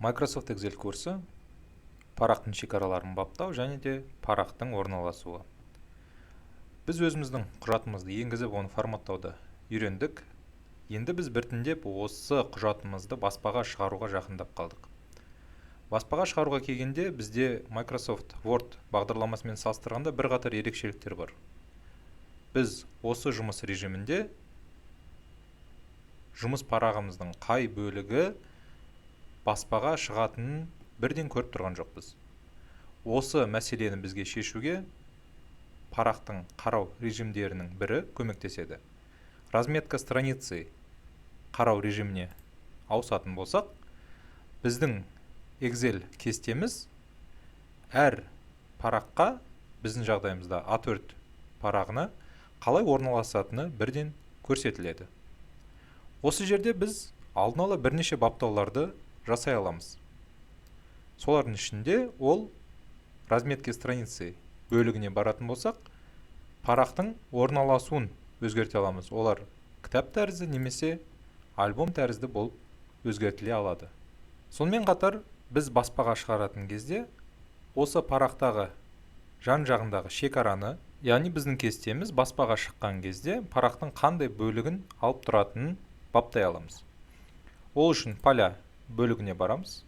Microsoft Excel курсы парақтың шекараларын баптау және де парақтың орналасуы. Біз өзіміздің құжатымызды енгізіп, оны форматтауды үйрендік. Енді біз біртіндеп осы құжатымызды баспаға шығаруға жақындап қалдық. Баспаға шығаруға келгенде бізде Microsoft Word бағдарламасымен салыстырғанда бірқатар ерекшеліктер бар. Біз осы жұмыс режимінде жұмыс парағымыздың қай бөлігі баспаға шығатынын бірден көріп тұрған жоқпыз. Осы мәселені бізге шешуге парақтың қарау режимдерінің бірі көмектеседі. Разметка страницы қарау режиміне ауысатын болсақ, біздің Excel кестеміз әр параққа, біздің жағдайымызда A4 парағына қалай орналасатыны бірден көрсетіледі. Осы жерде біз алдын ала бірнеше баптауларды жасай аламыз. Солардың ішінде ол разметки страницы бөлігіне баратын болсақ, парақтың орналасуын өзгерте аламыз. Олар кітап тәрізді немесе альбом тәрізді болып өзгертіле алады. Сонымен қатар біз баспаға шығаратын кезде осы парақтағы жан-жағындағы шекараны, яғни біздің кестеміз баспаға шыққан кезде парақтың қандай бөлігін алып тұратынын баптай аламыз. Ол үшін поля бөлігіне барамыз.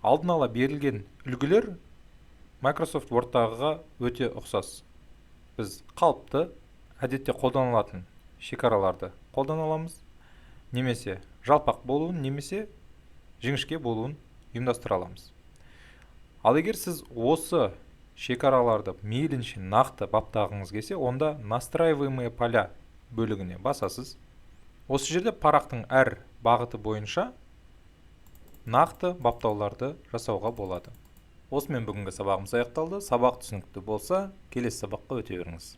Алдын ала берілген үлгілер Microsoft Word'тағыға өте ұқсас. Біз қалыпты, әдетте қолданылатын шекараларды қолдана аламыз, немесе жалпақ болуын, немесе жіңішке болуын ұйымдастыра аламыз. Ал егер сіз осы шекараларды мейлінше нақты баптағыңыз келсе, онда настраиваемые поля бөлігіне басасыз. Осы жерде парақтың әр бағыты бойынша нақты баптауларды жасауға болады. Осымен бүгінгі сабағымыз аяқталды. Сабақ түсінікті болса, келесі сабаққа өте беріңіз.